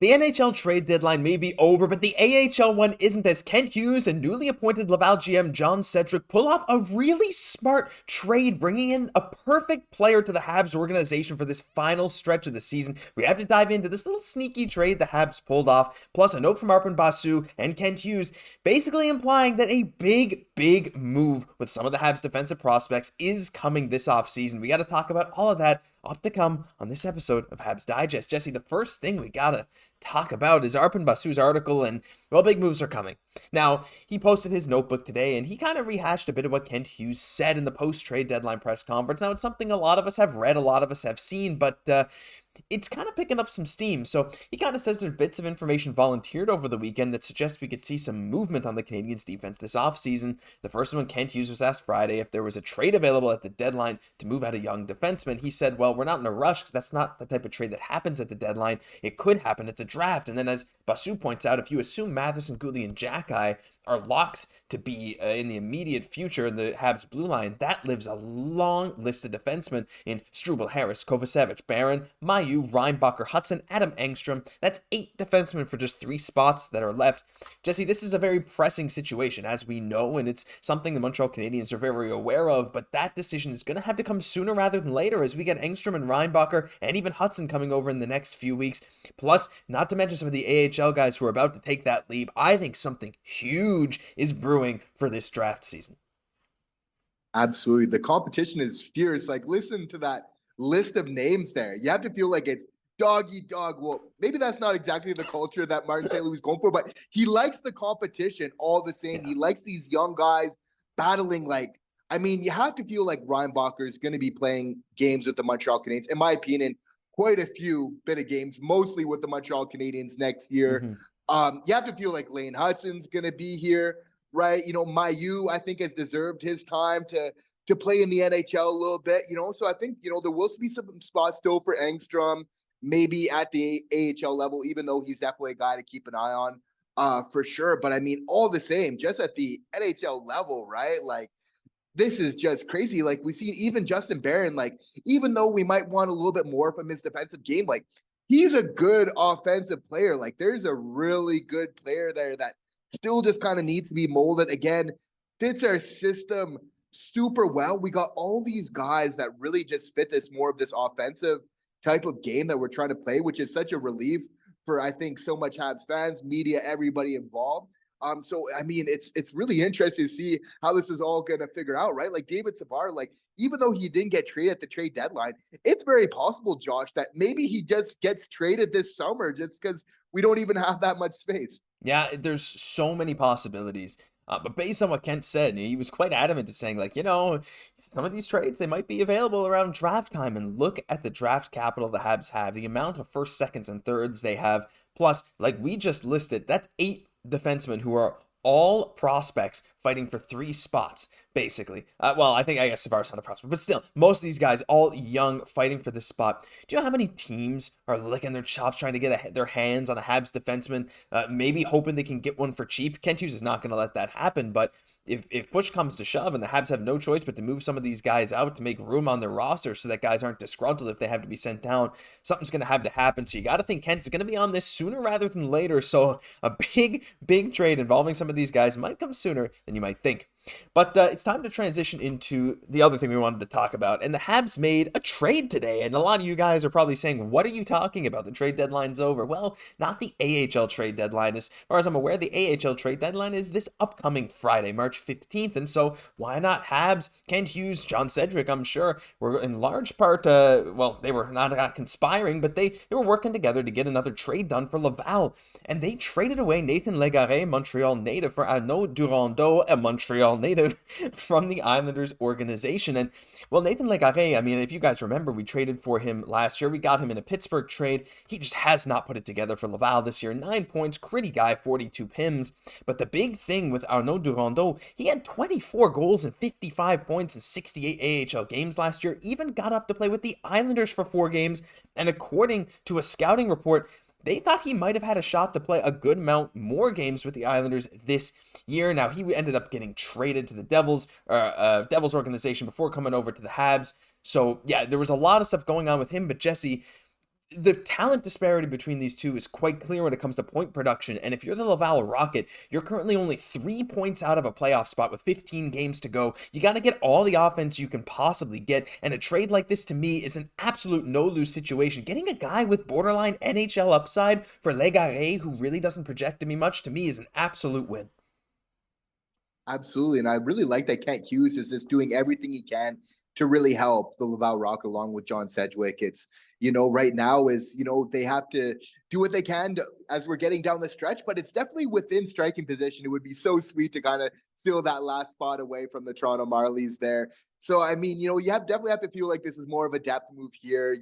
The NHL trade deadline may be over, but the AHL one isn't, as Kent Hughes and newly appointed Laval GM John Cedric pull off a really smart trade, bringing in a perfect player to the Habs organization for this final stretch of the season. We have to dive into this little sneaky trade the Habs pulled off, plus a note from Arpon Basu and Kent Hughes, basically implying that a big move with some of the Habs defensive prospects is coming this offseason. We got to talk about all of that up to come on this episode of Habs Digest. Jesse, the first thing we gotta talk about is Arpon Basu's article, and, well, big moves are coming. Now, he posted his notebook today, and he kind of rehashed a bit of what Kent Hughes said in the post-trade deadline press conference. Now, it's something a lot of us have read, a lot of us have seen, but it's kind of picking up some steam. So he kind of says there's bits of information volunteered over the weekend that suggest we could see some movement on the Canadiens defense this offseason. The first one, Kent Hughes was asked Friday if there was a trade available at the deadline to move out a young defenseman. He said, well, we're not in a rush because that's not the type of trade that happens at the deadline. It could happen at the draft. And then, as Basu points out, if you assume Matheson, Guhle, and Xhekaj are locks to be in the immediate future in the Habs blue line, that lives a long list of defensemen in Struble, Harris, Kovacevic, Barron, Mailloux, Reinbacher, Hudson, Adam Engstrom. That's 8 defensemen for just 3 spots that are left. Jesse, this is a very pressing situation, as we know, and it's something the Montreal Canadiens are very aware of, but that decision is going to have to come sooner rather than later, as we get Engstrom and Reinbacher and even Hudson coming over in the next few weeks. Plus, not to mention some of the AHL guys who are about to take that leap. I think something huge is brewing for this draft season. Absolutely. The competition is fierce. Like, listen to that list of names there. You have to feel like it's dog eat dog. Well, maybe that's not exactly the culture that Martin St. Louis is going for, but he likes the competition all the same. Yeah. He likes these young guys battling. Like, I mean, you have to feel like Reinbacher is going to be playing games with the Montreal Canadiens. In my opinion, quite a few bit of games, mostly with the Montreal Canadiens next year. Mm-hmm. You have to feel like Lane Hudson's going to be here, right? You know, Mailloux, I think, has deserved his time to play in the NHL a little bit, you know? So I think, you know, there will be some spots still for Engstrom, maybe at the AHL level, even though he's definitely a guy to keep an eye on for sure. But I mean, all the same, just at the NHL level, right? Like, this is just crazy. Like, we see even Justin Barron, like, even though we might want a little bit more from his defensive game, like, he's a good offensive player. Like, there's a really good player there that still just kind of needs to be molded. Again, fits our system super well. We got all these guys that really just fit this more of this offensive type of game that we're trying to play, which is such a relief for, I think, so much Habs fans, media, everybody involved. So, I mean, it's really interesting to see how this is all going to figure out, right? Like, David Savard, like, even though he didn't get traded at the trade deadline, it's very possible, Josh, that maybe he just gets traded this summer just because we don't even have that much space. Yeah, there's so many possibilities. But based on what Kent said, he was quite adamant to saying, like, you know, some of these trades, they might be available around draft time. And look at the draft capital the Habs have, the amount of first, seconds, and thirds they have. Plus, like we just listed, that's 8 defensemen who are all prospects fighting for 3 spots, basically. I guess Savard's not a prospect, but still, most of these guys, all young, fighting for this spot. Do you know how many teams are licking their chops trying to get their hands on a Habs defenseman, maybe hoping they can get one for cheap? Kent Hughes is not going to let that happen, but if push comes to shove and the Habs have no choice but to move some of these guys out to make room on their roster so that guys aren't disgruntled if they have to be sent down, something's going to have to happen. So you got to think Kent's going to be on this sooner rather than later. So a big trade involving some of these guys might come sooner than you might think. But it's time to transition into the other thing we wanted to talk about. And the Habs made a trade today. And a lot of you guys are probably saying, what are you talking about? The trade deadline's over. Well, not the AHL trade deadline. As far as I'm aware, the AHL trade deadline is this upcoming Friday, March 15th. And so why not Habs, Kent Hughes, John Cedric, I'm sure, were in large part, they were not conspiring, but they were working together to get another trade done for Laval. And they traded away Nathan Legare, Montreal native, for Arnaud Durandeau, a Montreal native, from the Islanders organization. And, well, Nathan Legare, I mean, if you guys remember, we traded for him last year. We got him in a Pittsburgh trade. He just has not put it together for Laval this year. 9 points, gritty guy, 42 pims. But the big thing with Arnaud Durandeau, he had 24 goals and 55 points in 68 AHL games last year, even got up to play with the Islanders for 4 games. And according to a scouting report, they thought he might have had a shot to play a good amount more games with the Islanders this year. Now, he ended up getting traded to the Devils organization before coming over to the Habs. So, yeah, there was a lot of stuff going on with him. But, Jesse, the talent disparity between these two is quite clear when it comes to point production. And if you're the Laval Rocket, you're currently only 3 points out of a playoff spot with 15 games to go. You got to get all the offense you can possibly get. And a trade like this, to me, is an absolute no-lose situation. Getting a guy with borderline NHL upside for Xhekaj, who really doesn't project to me, is an absolute win. Absolutely. And I really like that Kent Hughes is just doing everything he can to really help the Laval Rocket along with John Sedgwick. It's, right now is, they have to do what they can as we're getting down the stretch, but it's definitely within striking position. It would be so sweet to kind of seal that last spot away from the Toronto Marlies there. So, I mean, you definitely have to feel like this is more of a depth move here,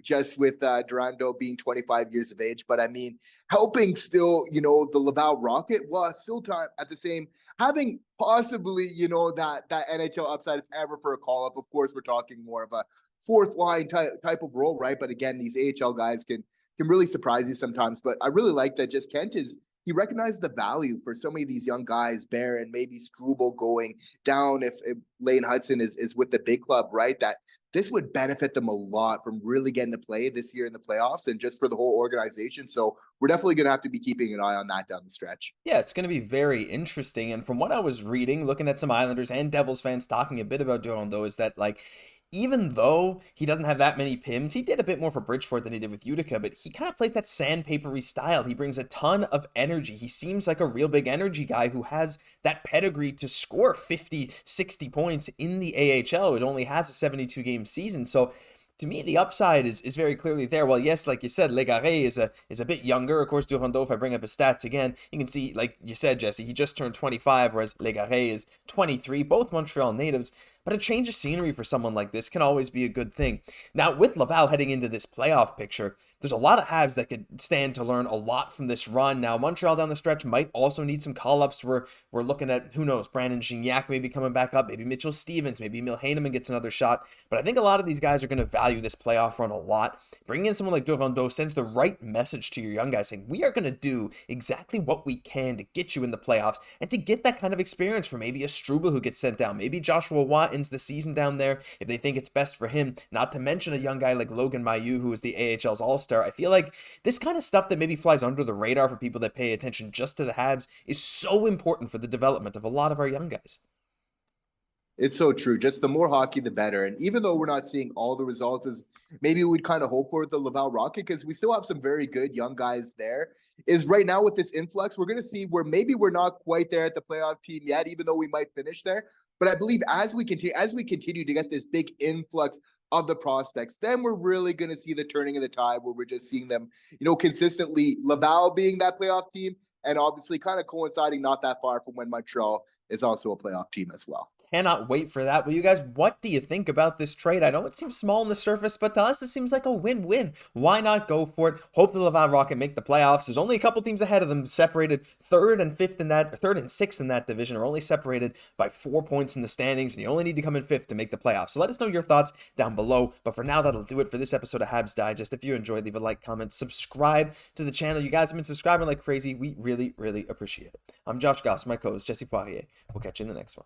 just with Durando being 25 years of age. But I mean, helping still, the Laval Rocket while still time at the same, having possibly, that NHL upside if ever for a call-up. Of course, we're talking more of a fourth line type of role, right? But again, these AHL guys can really surprise you sometimes. But I really like that just Kent he recognized the value for so many of these young guys, Barron, maybe Struble going down if Lane Hudson is with the big club, right? That this would benefit them a lot from really getting to play this year in the playoffs and just for the whole organization. So we're definitely going to have to be keeping an eye on that down the stretch. Yeah, it's going to be very interesting. And from what I was reading, looking at some Islanders and Devils fans talking a bit about Durando, is that even though he doesn't have that many PIMs, he did a bit more for Bridgeport than he did with Utica, but he kind of plays that sandpapery style. He brings a ton of energy. He seems like a real big energy guy who has that pedigree to score 50, 60 points in the AHL. It only has a 72-game season, so to me, the upside is very clearly there. Well, yes, like you said, Xhekaj is a bit younger. Of course, Durando, if I bring up his stats again, you can see, like you said, Jesse, he just turned 25, whereas Xhekaj is 23, both Montreal natives. But a change of scenery for someone like this can always be a good thing. Now, with Laval heading into this playoff picture, there's a lot of Habs that could stand to learn a lot from this run. Now, Montreal down the stretch might also need some call-ups. We're looking at, who knows, Brandon Gignac maybe coming back up, maybe Mitchell Stevens, maybe Emil Heineman gets another shot. But I think a lot of these guys are going to value this playoff run a lot. Bringing in someone like Durando sends the right message to your young guys, saying, we are going to do exactly what we can to get you in the playoffs and to get that kind of experience for maybe a Struble who gets sent down. Maybe Joshua Watt ends the season down there if they think it's best for him. Not to mention a young guy like Logan Mailloux, who is the AHL's All-Star. I feel like this kind of stuff that maybe flies under the radar for people that pay attention just to the Habs is so important for the development of a lot of our young guys. It's so true. Just the more hockey, the better. And even though we're not seeing all the results as maybe we'd kind of hope for with the Laval Rocket, because we still have some very good young guys there, is right now with this influx, we're going to see where maybe we're not quite there at the playoff team yet, even though we might finish there. But I believe as we continue to get this big influx of the prospects, then we're really going to see the turning of the tide where we're just seeing them, consistently, Laval being that playoff team and obviously kind of coinciding not that far from when Montreal is also a playoff team as well. Cannot wait for that. Well, you guys, what do you think about this trade? I know it seems small on the surface, but to us, this seems like a win-win. Why not go for it? Hope the Laval Rocket make the playoffs. There's only a couple teams ahead of them, separated third and sixth in that division, are only separated by 4 points in the standings, and you only need to come in fifth to make the playoffs. So let us know your thoughts down below. But for now, that'll do it for this episode of Habs Digest. If you enjoyed, leave a like, comment, subscribe to the channel. You guys have been subscribing like crazy. We really, really appreciate it. I'm Josh Gosse, my co-host Jesse Poirier. We'll catch you in the next one.